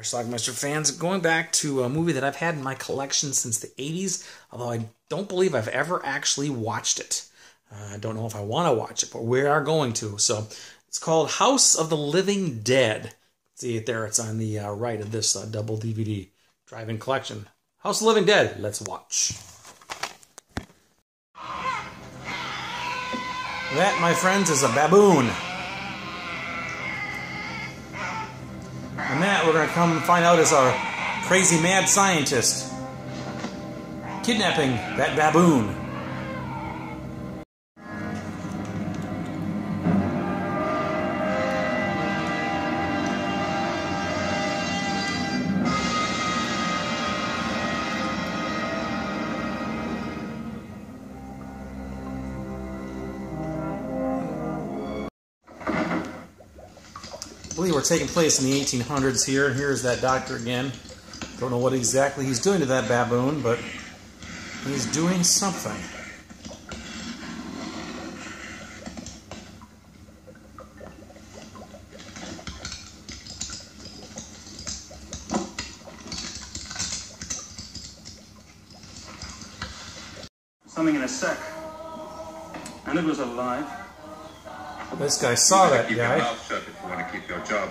Schlockmeister fans, going back to a movie that I've had in my collection since the 80s, although I don't believe I've ever actually watched it. I don't know if I want to watch it, but we are going to. So it's called House of the Living Dead. See it there, it's on the right of this double DVD drive-in collection. House of the Living Dead, let's watch. That, my friends, is a baboon. And that we're going to come find out is our crazy mad scientist kidnapping that baboon. I believe we're taking place in the 1800s here, and here's that doctor again. Don't know what exactly he's doing to that baboon, but he's doing something. Something in a sack, and it was alive. This guy saw that guy. Keep your mouth shut if you want to keep your job.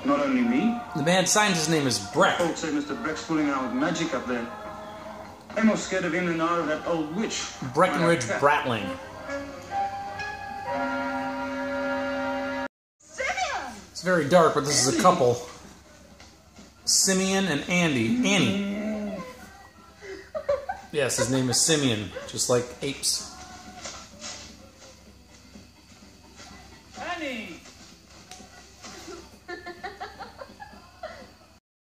Not only me. The mad scientist's name is Breck. Folks say Mr. Breck's fooling around with magic up there. They're more scared of him than they are of that old witch. Breckenridge Bratling. Simeon! It's very dark, but this is a couple. Simeon and Annie. Yes, his name is Simeon, just like apes. Annie!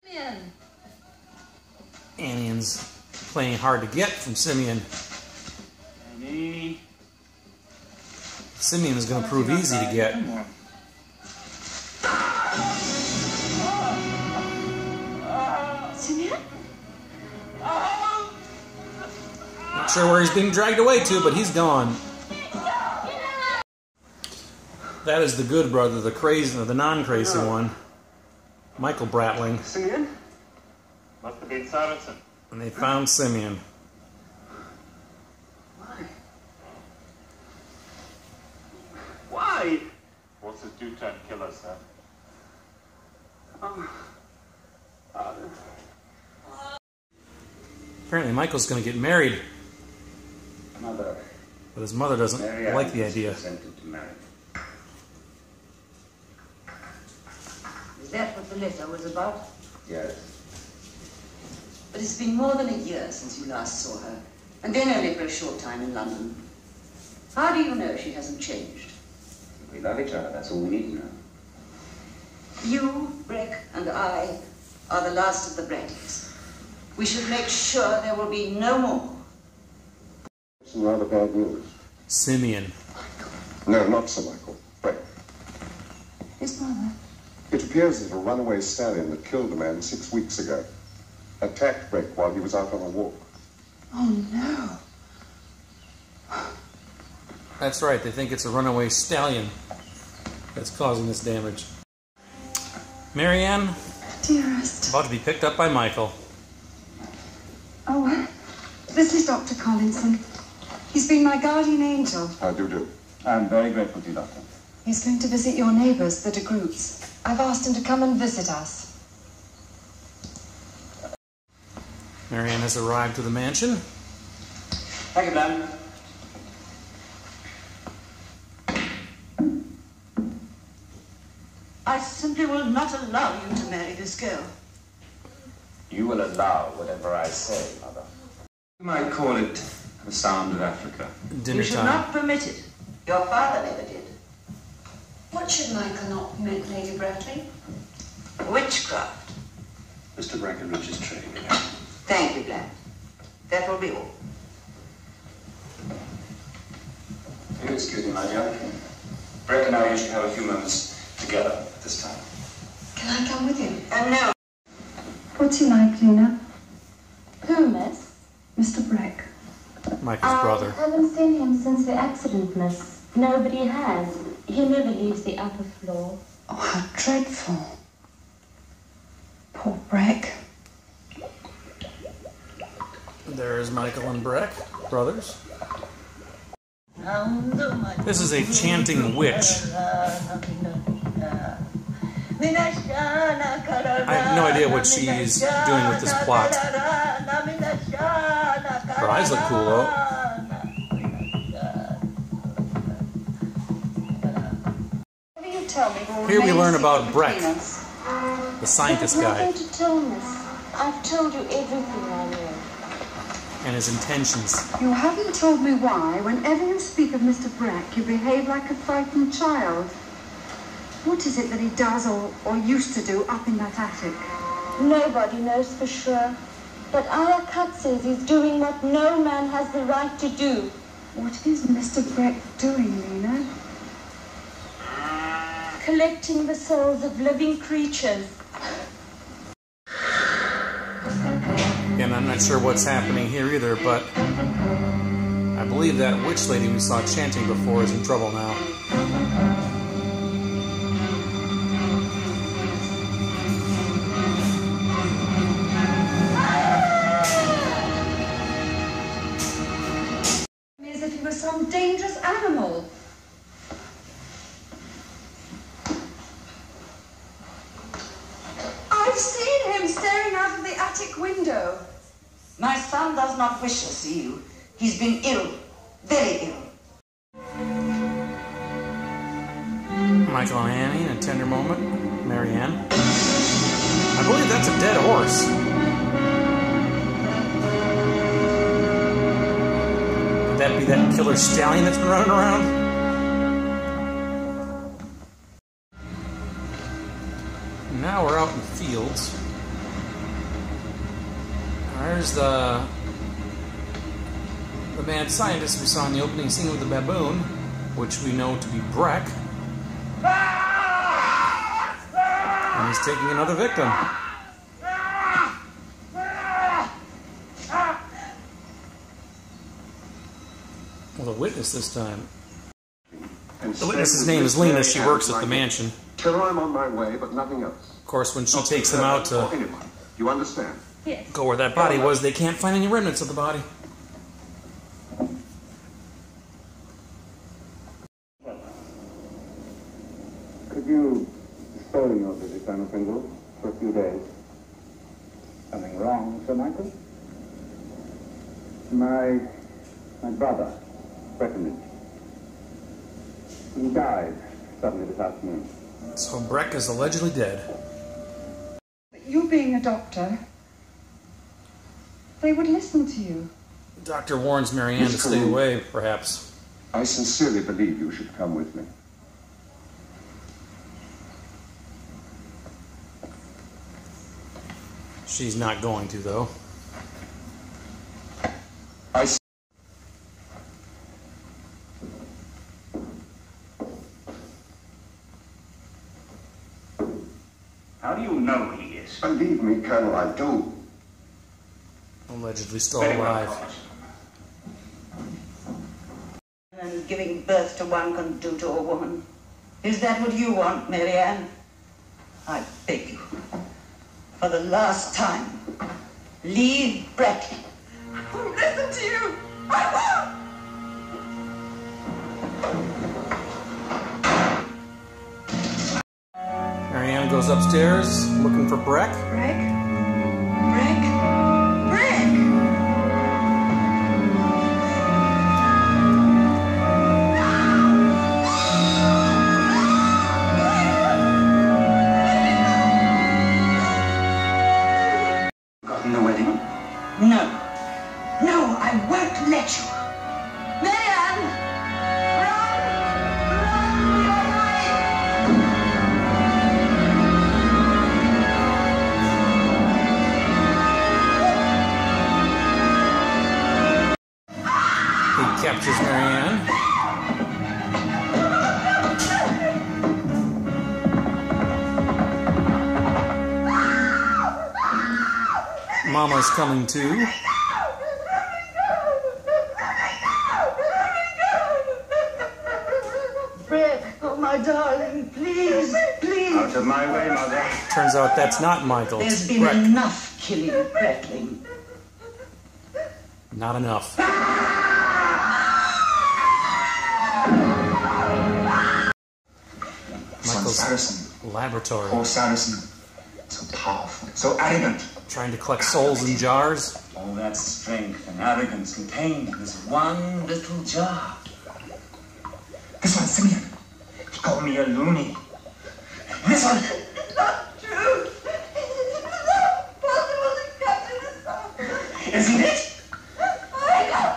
Simeon! Annie's playing hard to get from Simeon. Annie! Simeon is going to prove easy to get. Come on. Simeon? Not sure where he's being dragged away to, but he's gone. That is the good brother, the crazy, or the non-crazy one, Michael Bratling. Simeon? Must have been Saracen. And they found Simeon. Why? Forces do turn killers, sir. Apparently Michael's going to get married, Mother, but his mother doesn't Mary like the Ann was idea. consented to marry. Is that what the letter was about? Yes. But it's been more than a year since you last saw her, and then only for a short time in London. How do you know she hasn't changed? We love each other, that's all we need to know. You, Breck, and I are the last of the Brattys. We should make sure there will be no more. Some rather bad news. Simeon. No, not Sir Michael. Breck. Yes, Mother. It appears that a runaway stallion that killed a man 6 weeks ago attacked Breck while he was out on a walk. Oh, no. That's right, they think it's a runaway stallion that's causing this damage. Marianne, Dearest. about to be picked up by Michael. Oh, this is Dr. Collinson. He's been my guardian angel. How do you do? I'm very grateful to you, Doctor. He's going to visit your neighbours, the de Groots. I've asked him to come and visit us. Marianne has arrived to the mansion. Thank you, ma'am. I simply will not allow you to marry this girl. You will allow whatever I say, Mother. You might call it the sound of Africa. Dinner You should time. not permit it. Your father never did. What should Michael not permit, Lady Bradley? Witchcraft. Mr. Breckenridge is trading. Thank you, Blanche. That will be all. Will you excuse me, my dear? Breck and I usually have a few moments together at this time. Can I come with you? No. What's he like, Lena? Who, miss? Mr. Breck. Michael's brother. I haven't seen him since the accident, miss. Nobody has. He never leaves the upper floor. Oh, how dreadful. Poor Breck. There's Michael and Breck, brothers. This is a chanting witch. I have no idea what she's doing with this plot. Her eyes look cool, though. Here we learn about Breck, the scientist guy, Nothing to tell, miss. I've told you everything I know. and his intentions. You haven't told me why, whenever you speak of Mr. Breck, you behave like a frightened child. What is it that he does or used to do up in that attic? Nobody knows for sure. But Ayakat says he's doing what no man has the right to do. What is Mr. Breck doing, Lena? Collecting the souls of living creatures. Again, I'm not sure what's happening here either, but I believe that witch lady we saw chanting before is in trouble now. As if he was some dangerous animal. I've seen him staring out of the attic window. My son does not wish to see you. He's been ill, very ill. Michael and Annie in a tender moment. Marianne. I believe that's a dead horse. Could that be that killer stallion that's been running around? Now we're out in the fields. There's the mad scientist we saw in the opening scene with the baboon, which we know to be Breck. And he's taking another victim. Well, a witness this time. The witness's name is Lena. She works at the mansion. Tell her I'm on my way, but nothing else. Of course, when she takes them out to Anyone. You understand? Yes. go where that body was, they can't find any remnants of the body. Could you spare your visit, Colonel Pringle, for a few days? Something wrong, Sir Michael? My brother, Breckenridge. He died suddenly this afternoon. So Breck is allegedly dead. But you being a doctor, they would listen to you. Doctor warns Marianne to stay away, perhaps. I sincerely believe you should come with me. She's not going to, though. How do you know he is? Believe me, Colonel, I do. Allegedly still Very well, alive. Thomas. And giving birth to one can do to a woman. Is that what you want, Marianne? I beg you, for the last time, leave Breck. I won't listen to you! I won't! Marianne goes upstairs looking for Breck. Breck? Breck? Breck! Gotten the wedding? No. No, I won't let you. Marianne! Run! Run! You're He captures Marianne. Mama's coming too. Breck, oh my darling, please, please. want it my way, Mother. Turns out that's not Michael. There's been Breck. enough killing and crackling. Not enough. Michael's Saracen. laboratory. Poor Saracen. So powerful. So arrogant. Trying to collect souls in jars. All that strength and arrogance contained in this one little jar. This one, Simeon. He called me a loony. This one. Not true. It's not possible to come to this house. Isn't it? Michael!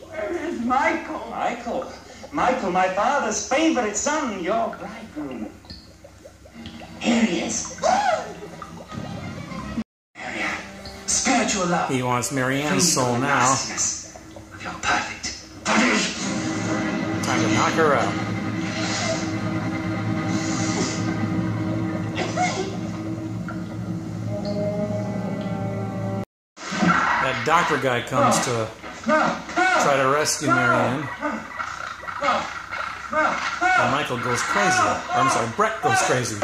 Where is Michael? Michael. Michael, my father's favorite son, your bridegroom. Here he is. Marianne. Spiritual love. He wants Marianne's Free soul from the now. nastiness of your perfect body. Time to knock her out. That doctor guy comes to try to rescue Marianne. And Michael goes crazy. Or, I'm sorry, Breck goes crazy.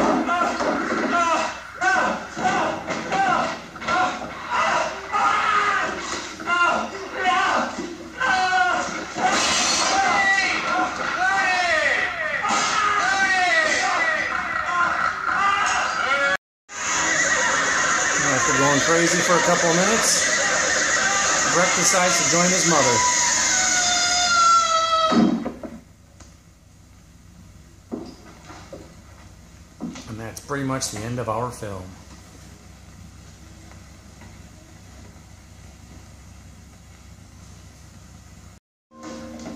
After going crazy for a couple of minutes, Breck decides to join his mother. And that's pretty much the end of our film.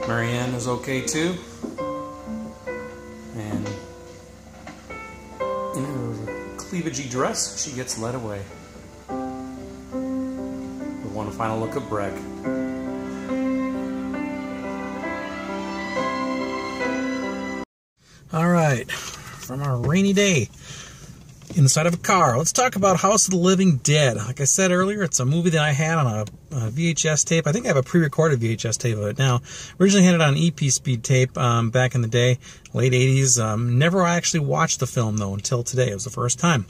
Marianne is okay too. And in her cleavagey dress, she gets led away. With one final look at Breck. All right, from our rainy day inside of a car, let's talk about House of the Living Dead. Like I said earlier, it's a movie that I had on a VHS tape. I think I have a pre-recorded VHS tape of it now. Originally had it on EP speed tape back in the day, late 80s. Never actually watched the film, though, until today. It was the first time.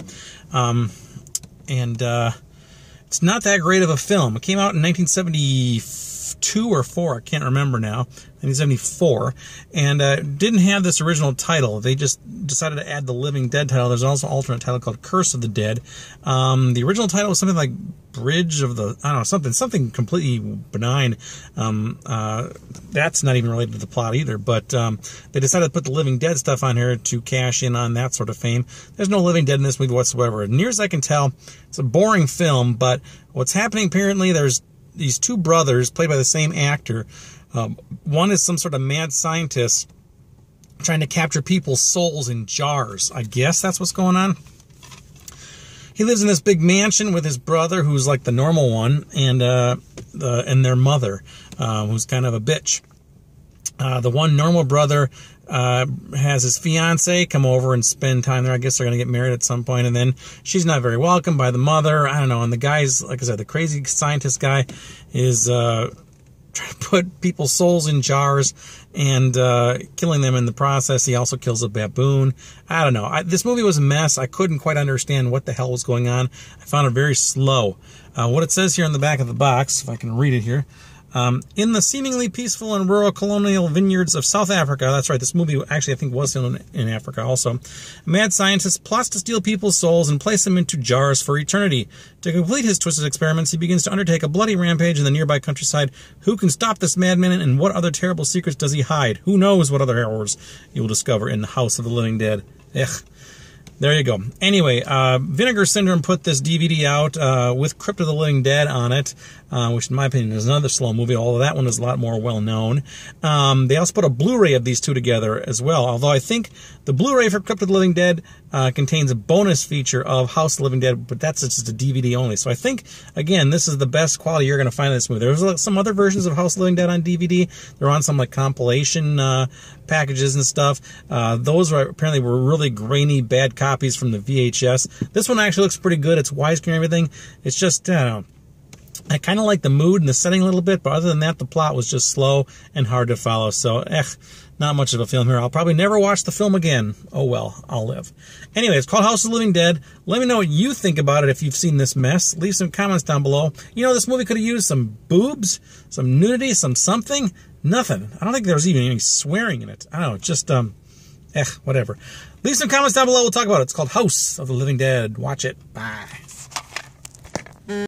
It's not that great of a film. It came out in 1972 or 4, I can't remember now, 1974, and didn't have this original title. They just decided to add the Living Dead title. There's also an alternate title called Curse of the Dead. The original title was something like Bridge of the, I don't know, something completely benign. That's not even related to the plot either, but they decided to put the Living Dead stuff on here to cash in on that sort of fame. There's no Living Dead in this movie whatsoever. Near as I can tell, it's a boring film, but what's happening apparently, there's these two brothers played by the same actor. One is some sort of mad scientist trying to capture people's souls in jars. I guess that's what's going on. He lives in this big mansion with his brother, who's like the normal one, and their mother, who's kind of a bitch. The one normal brother has his fiance come over and spend time there. I guess they're going to get married at some point, and then she's not very welcome by the mother. I don't know. And the guy's, like I said, the crazy scientist guy is trying to put people's souls in jars and killing them in the process. He also kills a baboon. I don't know. This movie was a mess. I couldn't quite understand what the hell was going on. I found it very slow. What it says here on the back of the box, if I can read it here. In the seemingly peaceful and rural colonial vineyards of South Africa, that's right, this movie actually I think was filmed in Africa also, a mad scientist plots to steal people's souls and place them into jars for eternity. To complete his twisted experiments, he begins to undertake a bloody rampage in the nearby countryside. Who can stop this madman, and what other terrible secrets does he hide? Who knows what other horrors you will discover in the House of the Living Dead. Ugh. There you go. Anyway, Vinegar Syndrome put this DVD out with Crypt of the Living Dead on it, which in my opinion is another slow movie, although that one is a lot more well-known. They also put a Blu-ray of these two together as well, although I think the Blu-ray for Crypt of the Living Dead contains a bonus feature of House of the Living Dead, but that's just a DVD only. So I think, again, this is the best quality you're going to find in this movie. There's some other versions of House of the Living Dead on DVD. They're on some like compilation packages and stuff. Those apparently were really grainy, bad copies from the VHS. This one actually looks pretty good. It's widescreen and everything. It's just, I don't know. I kind of like the mood and the setting a little bit, but other than that, the plot was just slow and hard to follow. So, not much of a film here. I'll probably never watch the film again. Oh well, I'll live. Anyway, it's called House of the Living Dead. Let me know what you think about it if you've seen this mess. Leave some comments down below. You know, this movie could have used some boobs, some nudity, some something. Nothing. I don't think there was even any swearing in it. I don't know, just, whatever. Leave some comments down below. We'll talk about it. It's called House of the Living Dead. Watch it. Bye.